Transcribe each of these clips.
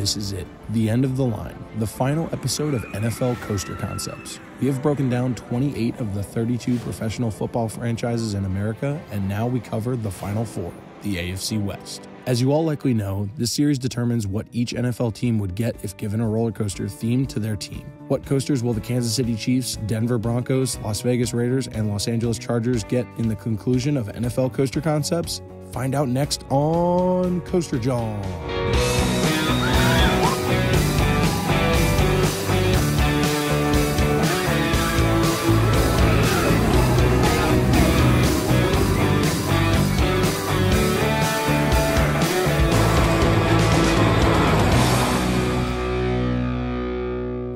this is it, the end of the line, the final episode of NFL Coaster Concepts. We have broken down 28 of the 32 professional football franchises in America, and now we cover the final 4, the AFC West. As you all likely know, this series determines what each NFL team would get if given a roller coaster themed to their team. What coasters will the Kansas City Chiefs, Denver Broncos, Las Vegas Raiders, and Los Angeles Chargers get in the conclusion of NFL Coaster Concepts? Find out next on Coaster Jawn.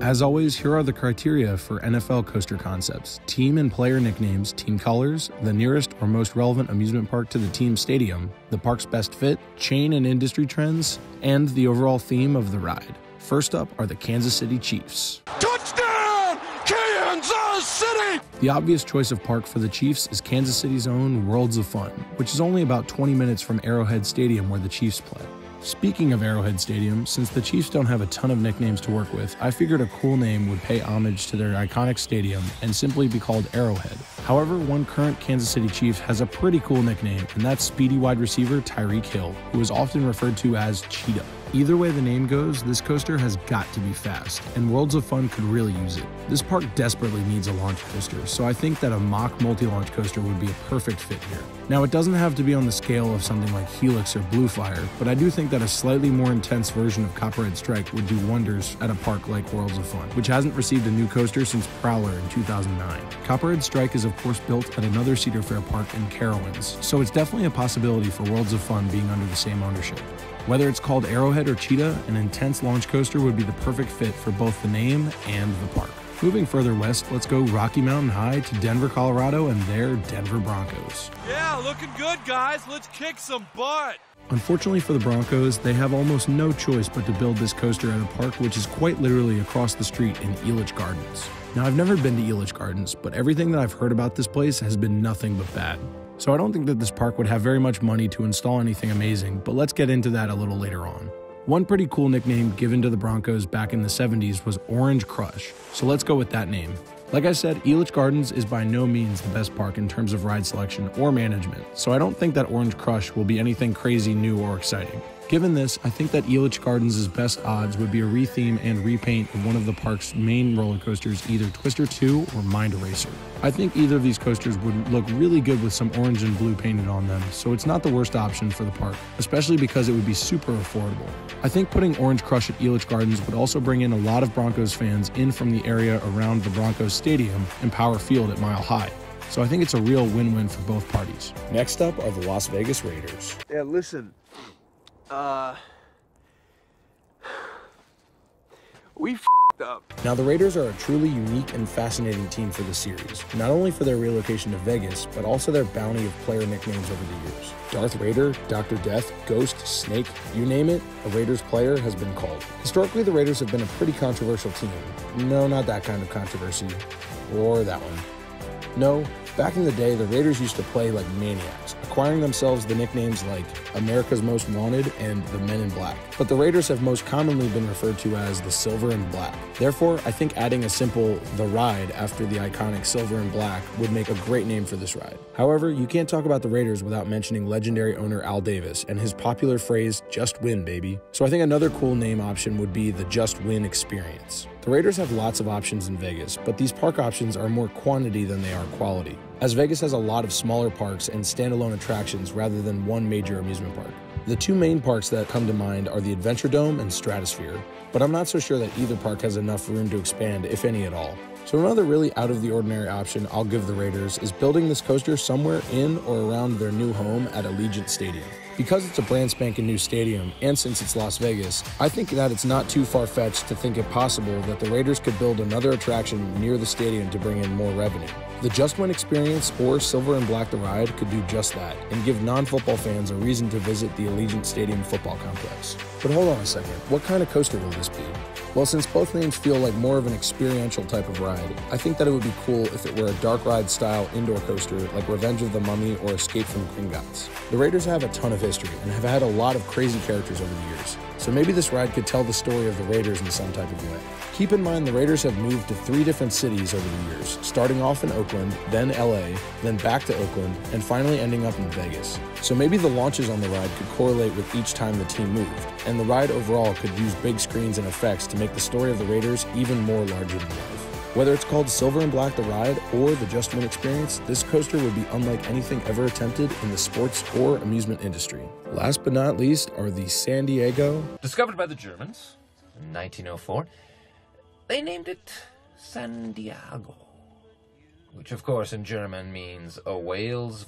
As always, here are the criteria for NFL Coaster Concepts: team and player nicknames, team colors, the nearest or most relevant amusement park to the team stadium, the park's best fit, chain and industry trends, and the overall theme of the ride. First up are the Kansas City Chiefs. Touchdown, Kansas City! The obvious choice of park for the Chiefs is Kansas City's own Worlds of Fun, which is only about 20 minutes from Arrowhead Stadium where the Chiefs play. Speaking of Arrowhead Stadium, since the Chiefs don't have a ton of nicknames to work with, I figured a cool name would pay homage to their iconic stadium and simply be called Arrowhead. However, one current Kansas City Chief has a pretty cool nickname, and that's speedy wide receiver Tyreek Hill, who is often referred to as Cheetah. Either way the name goes, this coaster has got to be fast, and Worlds of Fun could really use it. This park desperately needs a launch coaster, so I think that a mock multi-launch coaster would be a perfect fit here. Now, it doesn't have to be on the scale of something like Helix or Blue Fire, but I do think that a slightly more intense version of Copperhead Strike would do wonders at a park like Worlds of Fun, which hasn't received a new coaster since Prowler in 2009. Copperhead Strike is of course built at another Cedar Fair park in Carowinds, so it's definitely a possibility for Worlds of Fun being under the same ownership. Whether it's called Arrowhead or Cheetah, an intense launch coaster would be the perfect fit for both the name and the park. Moving further west, let's go Rocky Mountain High to Denver, Colorado, and their Denver Broncos. Yeah, looking good, guys. Let's kick some butt. Unfortunately for the Broncos, they have almost no choice but to build this coaster at a park which is quite literally across the street in Elitch Gardens. Now, I've never been to Elitch Gardens, but everything that I've heard about this place has been nothing but bad. So I don't think that this park would have very much money to install anything amazing, but let's get into that a little later on. One pretty cool nickname given to the Broncos back in the 70s was Orange Crush, so let's go with that name. Like I said, Elitch Gardens is by no means the best park in terms of ride selection or management, so I don't think that Orange Crush will be anything crazy new or exciting. Given this, I think that Elitch Gardens' best odds would be a retheme and repaint of one of the park's main roller coasters, either Twister 2 or Mind Eraser. I think either of these coasters would look really good with some orange and blue painted on them, so it's not the worst option for the park, especially because it would be super affordable. I think putting Orange Crush at Elitch Gardens would also bring in a lot of Broncos fans in from the area around the Broncos Stadium and Power Field at Mile High. So I think it's a real win-win for both parties. Next up are the Las Vegas Raiders. Yeah, listen. We f***ed up. Now, the Raiders are a truly unique and fascinating team for the series, not only for their relocation to Vegas, but also their bounty of player nicknames over the years. Darth Raider, Dr. Death, Ghost, Snake, you name it, a Raiders player has been called. Historically, the Raiders have been a pretty controversial team. No, not that kind of controversy. Or that one. No, back in the day, the Raiders used to play like maniacs, acquiring themselves the nicknames like America's Most Wanted and the Men in Black. But the Raiders have most commonly been referred to as the Silver and Black. Therefore, I think adding a simple The Ride after the iconic Silver and Black would make a great name for this ride. However, you can't talk about the Raiders without mentioning legendary owner Al Davis and his popular phrase, "Just win, baby." So I think another cool name option would be the Just Win Experience. The Raiders have lots of options in Vegas, but these park options are more quantity than they are quality, as Vegas has a lot of smaller parks and standalone attractions rather than one major amusement park. The two main parks that come to mind are the Adventure Dome and Stratosphere, but I'm not so sure that either park has enough room to expand, if any at all. So another really out-of-the-ordinary option I'll give the Raiders is building this coaster somewhere in or around their new home at Allegiant Stadium. Because it's a brand spanking new stadium, and since it's Las Vegas, I think that it's not too far-fetched to think it possible that the Raiders could build another attraction near the stadium to bring in more revenue. The Just Win Experience or Silver and Black the Ride could do just that, and give non-football fans a reason to visit the Allegiant Stadium football complex. But hold on a second, what kind of coaster will this be? Well, since both names feel like more of an experiential type of ride, I think that it would be cool if it were a dark ride style indoor coaster like Revenge of the Mummy or Escape from Gringotts. The Raiders have a ton of history and have had a lot of crazy characters over the years. So maybe this ride could tell the story of the Raiders in some type of way. Keep in mind the Raiders have moved to 3 different cities over the years, starting off in Oakland, then LA, then back to Oakland, and finally ending up in Vegas. So maybe the launches on the ride could correlate with each time the team moved, and the ride overall could use big screens and effects to make the story of the Raiders even more larger than life. Whether it's called Silver and Black the Ride or the Just Win experience, this coaster would be unlike anything ever attempted in the sports or amusement industry. Last but not least are the San Diego. Discovered by the Germans in 1904, they named it San Diego, which of course in German means a whale's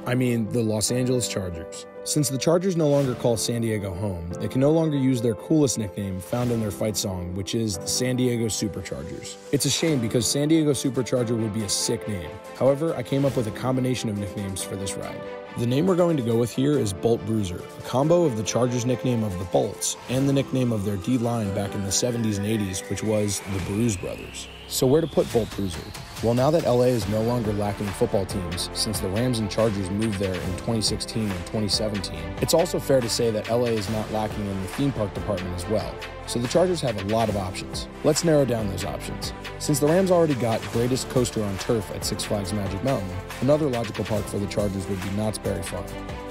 the Los Angeles Chargers. Since the Chargers no longer call San Diego home, they can no longer use their coolest nickname found in their fight song, which is the San Diego Superchargers. It's a shame because San Diego Supercharger would be a sick name. However, I came up with a combination of nicknames for this ride. The name we're going to go with here is Bolt Bruiser, a combo of the Chargers' nickname of the Bolts and the nickname of their D-line back in the 70s and 80s, which was the Bruise Brothers. So where to put Bolt Bruiser? Well, now that LA is no longer lacking football teams, since the Rams and Chargers moved there in 2016 and 2017, it's also fair to say that LA is not lacking in the theme park department as well. So the Chargers have a lot of options. Let's narrow down those options. Since the Rams already got greatest coaster on turf at Six Flags Magic Mountain, another logical park for the Chargers would be Knott's Berry Farm,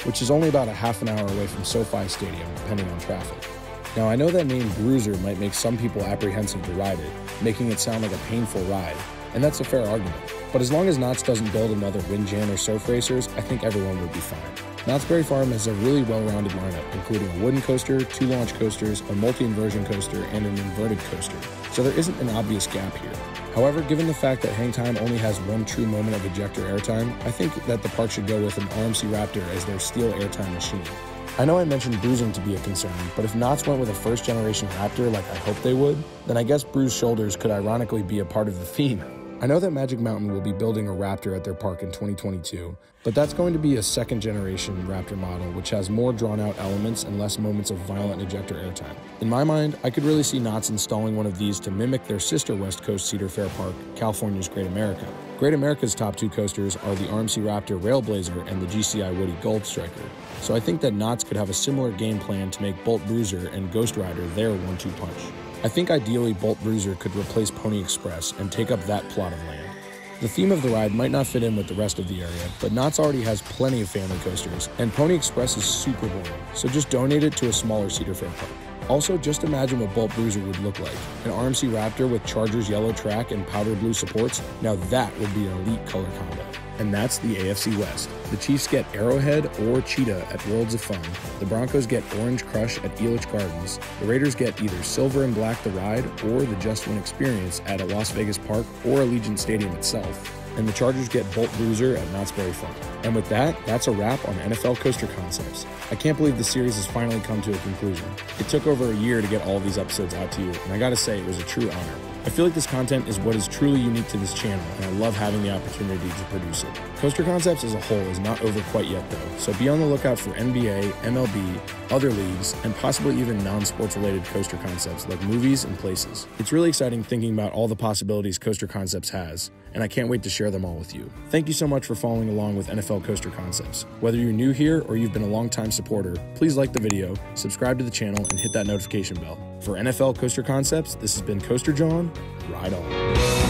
which is only about a half an hour away from SoFi Stadium, depending on traffic. Now, I know that name Bruiser might make some people apprehensive to ride it, making it sound like a painful ride, and that's a fair argument. But as long as Knott's doesn't build another Windjammer or Surf Racers, I think everyone would be fine. Knott's Berry Farm has a really well-rounded lineup, including a wooden coaster, 2 launch coasters, a multi-inversion coaster, and an inverted coaster. So there isn't an obvious gap here. However, given the fact that Hang Time only has one true moment of ejector airtime, I think that the park should go with an RMC Raptor as their steel airtime machine. I know I mentioned bruising to be a concern, but if Knott's went with a first-generation Raptor like I hoped they would, then I guess bruised shoulders could ironically be a part of the theme. I know that Magic Mountain will be building a Raptor at their park in 2022, but that's going to be a second-generation Raptor model which has more drawn-out elements and less moments of violent ejector airtime. In my mind, I could really see Knott's installing one of these to mimic their sister West Coast Cedar Fair park, California's Great America. Great America's top 2 coasters are the RMC Raptor Railblazer and the GCI Woody Gold Striker, so I think that Knott's could have a similar game plan to make Bolt Bruiser and Ghost Rider their 1-2 punch. I think ideally Bolt Bruiser could replace Pony Express and take up that plot of land. The theme of the ride might not fit in with the rest of the area, but Knott's already has plenty of family coasters, and Pony Express is super boring, so just donate it to a smaller Cedar Fair park. Also, just imagine what Bolt Bruiser would look like. An RMC Raptor with Chargers yellow track and powder blue supports, now that would be an elite color combo. And that's the AFC West. The Chiefs get Arrowhead or Cheetah at Worlds of Fun. The Broncos get Orange Crush at Elitch Gardens. The Raiders get either Silver and Black the Ride or the Just Win experience at a Las Vegas park or Allegiant Stadium itself. And the Chargers get Bolt Bruiser at Knott's Berry Farm. And with that, that's a wrap on NFL Coaster Concepts. I can't believe the series has finally come to a conclusion. It took over a year to get all these episodes out to you, and I gotta say, it was a true honor. I feel like this content is what is truly unique to this channel, and I love having the opportunity to produce it. Coaster Concepts as a whole is not over quite yet though, so be on the lookout for NBA, MLB, other leagues, and possibly even non-sports related coaster concepts like movies and places. It's really exciting thinking about all the possibilities Coaster Concepts has, and I can't wait to share them all with you. Thank you so much for following along with NFL Coaster Concepts. Whether you're new here or you've been a long-time supporter, please like the video, subscribe to the channel, and hit that notification bell. For NFL Coaster Concepts, this has been Coaster Jawn. Ride on.